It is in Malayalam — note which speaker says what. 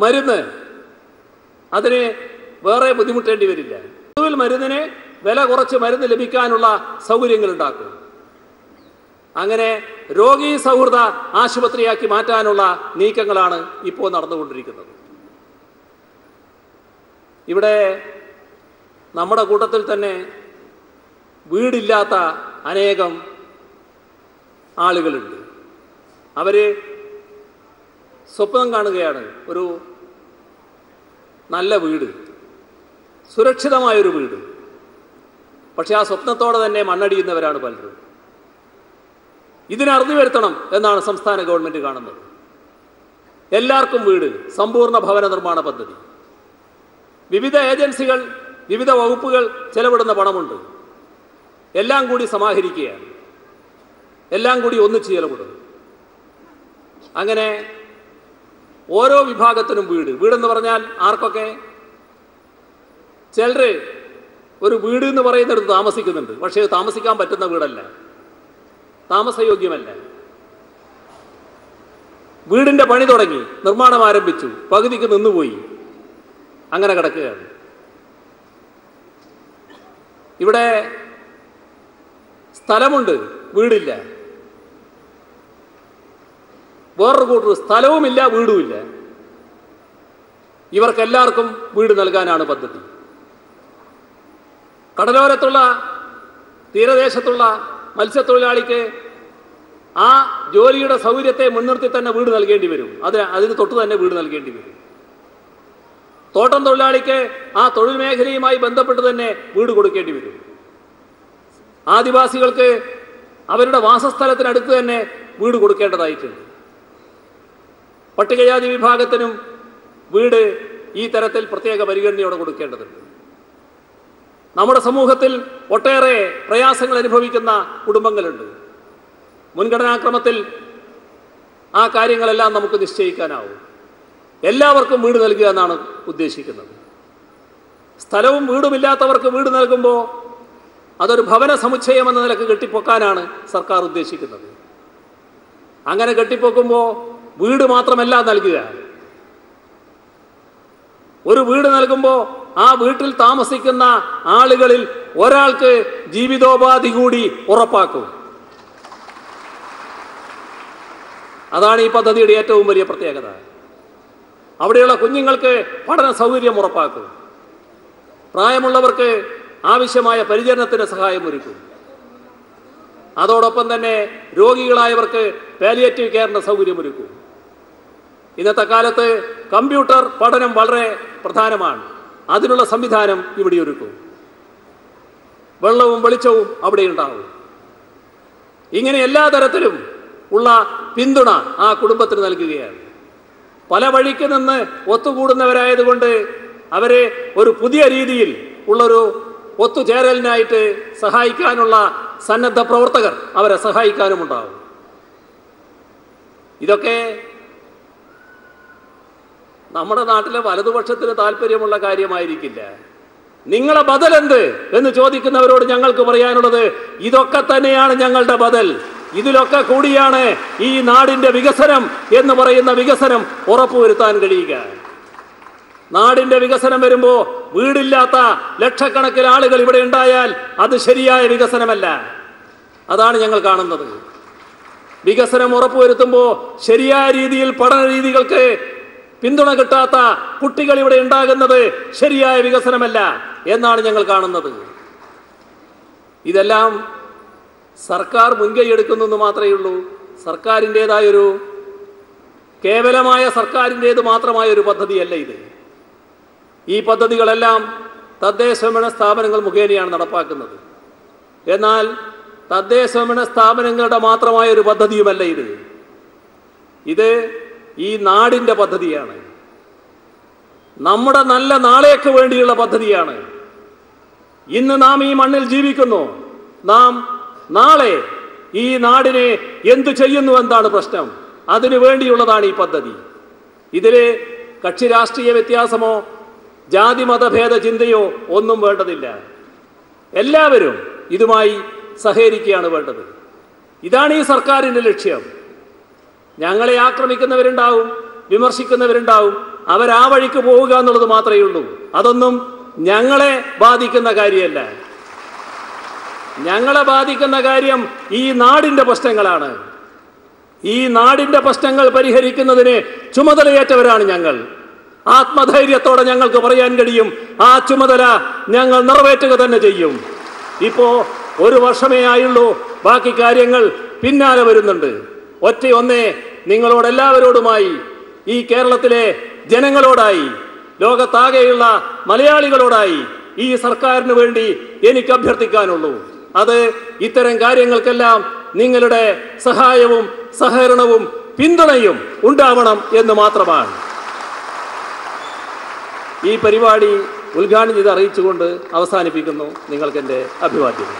Speaker 1: മരുന്ന് അതിന് വേറെ ബുദ്ധിമുട്ടേണ്ടി വരില്ല. പൊതുവിൽ മരുന്നിന് വില കുറച്ച് മരുന്ന് ലഭിക്കാനുള്ള സൗകര്യങ്ങൾ ഉണ്ടാക്കും. അങ്ങനെ രോഗീ സൗഹൃദ ആശുപത്രിയാക്കി മാറ്റാനുള്ള നീക്കങ്ങളാണ് ഇപ്പോൾ നടന്നുകൊണ്ടിരിക്കുന്നത്. ഇവിടെ നമ്മുടെ കൂട്ടത്തിൽ തന്നെ വീടില്ലാത്ത അനേകം ആളുകളുണ്ട്. അവർ സ്വപ്നം കാണുകയാണ് ഒരു നല്ല വീട്, സുരക്ഷിതമായൊരു വീട്. പക്ഷെ ആ സ്വപ്നത്തോടെ തന്നെ മണ്ണടിയുന്നവരാണ് പലരും. ഇതിന് അറുതി വരുത്തണം എന്നാണ് സംസ്ഥാന ഗവൺമെൻറ് കാണുന്നത്. എല്ലാവർക്കും വീട്, സമ്പൂർണ്ണ ഭവന നിർമ്മാണ പദ്ധതി. വിവിധ ഏജൻസികൾ, വിവിധ വകുപ്പുകൾ ചെലവിടുന്ന പണമുണ്ട്. എല്ലാം കൂടി സമാഹരിക്കുകയാണ്, എല്ലാം കൂടി ഒന്നിച്ച് ചെലവിടും. അങ്ങനെ ഓരോ വിഭാഗത്തിനും വീട്. വീടെന്ന് പറഞ്ഞാൽ ആർക്കൊക്കെ? ചിലർ ഒരു വീട് എന്ന് പറയുന്നിടത്ത് താമസിക്കുന്നുണ്ട്, പക്ഷേ താമസിക്കാൻ പറ്റുന്ന വീടല്ല, താമസയോഗ്യമല്ല. വീടിൻ്റെ പണി തുടങ്ങി, നിർമ്മാണം ആരംഭിച്ചു, പകുതിക്ക് നിന്നുപോയി, അങ്ങനെ കിടക്കുകയാണ്. ഇവിടെ സ്ഥലമുണ്ട്, വീടില്ല. വേറൊരു കൂട്ടർ സ്ഥലവുമില്ല, വീടുമില്ല. ഇവർക്കെല്ലാവർക്കും വീട് നൽകാനാണ് പദ്ധതി. കടലോരത്തുള്ള തീരദേശത്തുള്ള മത്സ്യത്തൊഴിലാളിക്ക് ആ ജോലിയുടെ സൗകര്യത്തെ മുൻനിർത്തി തന്നെ വീട് നൽകേണ്ടി വരും. അതിന് തൊട്ട് തന്നെ വീട് നൽകേണ്ടി വരും. തോട്ടം തൊഴിലാളിക്ക് ആ തൊഴിൽ മേഖലയുമായി ബന്ധപ്പെട്ട് തന്നെ വീട് കൊടുക്കേണ്ടി വരും. ആദിവാസികൾക്ക് അവരുടെ വാസസ്ഥലത്തിനടുത്ത് തന്നെ വീട് കൊടുക്കേണ്ടതായിട്ടുണ്ട്. പട്ടികജാതി വിഭാഗത്തിനും വീട് ഈ തരത്തിൽ പ്രത്യേക പരിഗണനയോടെ കൊടുക്കേണ്ടതുണ്ട്. നമ്മുടെ സമൂഹത്തിൽ ഒട്ടേറെ പ്രയാസങ്ങൾ അനുഭവിക്കുന്ന കുടുംബങ്ങളുണ്ട്. മുൻഗണനാക്രമത്തിൽ ആ കാര്യങ്ങളെല്ലാം നമുക്ക് നിശ്ചയിക്കാനാവും. എല്ലാവർക്കും വീട് നൽകുക എന്നാണ് ഉദ്ദേശിക്കുന്നത്. സ്ഥലവും വീടുമില്ലാത്തവർക്ക് വീട് നൽകുമ്പോൾ അതൊരു ഭവന സമുച്ചയം എന്ന നിലക്ക് കെട്ടിപ്പൊക്കാനാണ് സർക്കാർ ഉദ്ദേശിക്കുന്നത്. അങ്ങനെ കെട്ടിപ്പൊക്കുമ്പോൾ വീട് മാത്രമല്ല നൽകുക. ഒരു വീട് നൽകുമ്പോൾ ആ വീട്ടിൽ താമസിക്കുന്ന ആളുകളിൽ ഒരാൾക്ക് ജീവിതോപാധി കൂടി ഉറപ്പാക്കും. അതാണ് ഈ പദ്ധതിയുടെ ഏറ്റവും വലിയ പ്രത്യേകത. അവിടെയുള്ള കുഞ്ഞുങ്ങൾക്ക് പഠന സൗകര്യം ഉറപ്പാക്കും. പ്രായമുള്ളവർക്ക് ആവശ്യമായ പരിചരണത്തിന് സഹായം ഒരുക്കും. അതോടൊപ്പം തന്നെ രോഗികളായവർക്ക് പാലിയേറ്റീവ് കെയറിൻ്റെ സൗകര്യമൊരുക്കും. ഇന്നത്തെ കാലത്ത് കമ്പ്യൂട്ടർ പഠനം വളരെ പ്രധാനമാണ്. അതിനുള്ള സംവിധാനം ഇവിടെ ഒരുക്കും. വെള്ളവും വെളിച്ചവും അവിടെ ഉണ്ടാവും. ഇങ്ങനെ എല്ലാ തരത്തിലും ഉള്ള പിന്തുണ ആ കുടുംബത്തിന് നൽകുകയാണ്. പല വഴിക്ക് നിന്ന് ഒത്തുകൂടുന്നവരായതുകൊണ്ട് അവരെ ഒരു പുതിയ രീതിയിൽ ഉള്ളൊരു ഒത്തുചേരലിനായിട്ട് സഹായിക്കാനുള്ള സന്നദ്ധ പ്രവർത്തകർ അവരെ സഹായിക്കാനുമുണ്ടാവും. ഇതൊക്കെ നമ്മുടെ നാട്ടിലെ വലതുപക്ഷത്തിന് താല്പര്യമുള്ള കാര്യമായിരിക്കില്ല. നിങ്ങളെ ബദൽ എന്ത് എന്ന് ചോദിക്കുന്നവരോട് ഞങ്ങൾക്ക് പറയാനുള്ളത് ഇതൊക്കെ തന്നെയാണ് ഞങ്ങളുടെ ബദൽ. ഇതിലൊക്കെ കൂടിയാണ് ഈ നാടിൻ്റെ വികസനം എന്ന് പറയുന്ന വികസനം ഉറപ്പുവരുത്താൻ കഴിയുക. നാടിൻ്റെ വികസനം വരുമ്പോൾ വീടില്ലാത്ത ലക്ഷക്കണക്കിന് ആളുകൾ ഇവിടെ ഉണ്ടായാൽ അത് ശരിയായ വികസനമല്ല. അതാണ് ഞങ്ങൾ കാണുന്നത്. വികസനം ഉറപ്പുവരുത്തുമ്പോൾ ശരിയായ രീതിയിൽ പഠന രീതികൾക്ക് പിന്തുണ കിട്ടാത്ത കുട്ടികൾ ഇവിടെ ഉണ്ടാകുന്നത് ശരിയായ വികസനമല്ല എന്നാണ് ഞങ്ങൾ കാണുന്നത്. ഇതെല്ലാം സർക്കാർ മുൻകൈയെടുക്കുന്നെന്ന് മാത്രമേ ഉള്ളൂ. സർക്കാരിൻ്റേതായൊരു കേവലമായ സർക്കാരിൻ്റേത് മാത്രമായൊരു പദ്ധതിയല്ല ഇത്. ഈ പദ്ധതികളെല്ലാം തദ്ദേശഭരണ സ്ഥാപനങ്ങൾ മുഖേനയാണ് നടപ്പാക്കുന്നത്. എന്നാൽ തദ്ദേശഭരണ സ്ഥാപനങ്ങളുടെ മാത്രമായൊരു പദ്ധതിയുമല്ല ഇത്. ഇത് ഈ നാടിൻ്റെ പദ്ധതിയാണ്. നമ്മുടെ നല്ല നാളേക്ക് വേണ്ടിയുള്ള പദ്ധതിയാണ്. ഇന്ന് നാം ഈ മണ്ണിൽ ജീവിക്കുന്നു. നാം നാളെ ഈ നാടിനെ എന്തു ചെയ്യുന്നു എന്താണ് പ്രശ്നം. അതിനു വേണ്ടിയുള്ളതാണ് ഈ പദ്ധതി. ഇതിൽ കക്ഷി രാഷ്ട്രീയ വ്യത്യാസമോ ജാതി മതഭേദ ചിന്തയോ ഒന്നും വേണ്ടതില്ല. എല്ലാവരും ഇതുമായി സഹകരിക്കുകയാണ് വേണ്ടത്. ഇതാണ് ഈ സർക്കാരിൻ്റെ ലക്ഷ്യം. ഞങ്ങളെ ആക്രമിക്കുന്നവരുണ്ടാവും, വിമർശിക്കുന്നവരുണ്ടാവും. അവരാ വഴിക്ക് പോവുക എന്നുള്ളത് മാത്രമേ ഉള്ളൂ. അതൊന്നും ഞങ്ങളെ ബാധിക്കുന്ന കാര്യമല്ല. ഞങ്ങളെ ബാധിക്കുന്ന കാര്യം ഈ നാടിന്റെ പ്രശ്നങ്ങളാണ്. ഈ നാടിന്റെ പ്രശ്നങ്ങൾ പരിഹരിക്കുന്നതിന് ചുമതലയേറ്റവരാണ് ഞങ്ങൾ. ആത്മധൈര്യത്തോടെ ഞങ്ങൾക്ക് പറയാൻ കഴിയും, ആ ചുമതല ഞങ്ങൾ നിറവേറ്റുക തന്നെ ചെയ്യും. ഇപ്പോ 1 വർഷമേ ആയുള്ളൂ, ബാക്കി കാര്യങ്ങൾ പിന്നാലെ വരുന്നുണ്ട്. ഒന്നേ നിങ്ങളോടെല്ലാവരോടുമായി, ഈ കേരളത്തിലെ ജനങ്ങളോടായി, ലോകത്താകെയുള്ള മലയാളികളോടായി ഈ സർക്കാരിന് വേണ്ടി എനിക്ക് അഭ്യർത്ഥിക്കാനുള്ളൂ. അത് ഇത്തരം കാര്യങ്ങൾക്കെല്ലാം നിങ്ങളുടെ സഹായവും സഹകരണവും പിന്തുണയും ഉണ്ടാവണം എന്ന് മാത്രമാണ്. ഈ പരിപാടി ഉദ്ഘാടനം ചെയ്ത് അറിയിച്ചുകൊണ്ട് അവസാനിപ്പിക്കുന്നു. നിങ്ങൾക്ക് എൻ്റെ അഭിവാദ്യങ്ങൾ.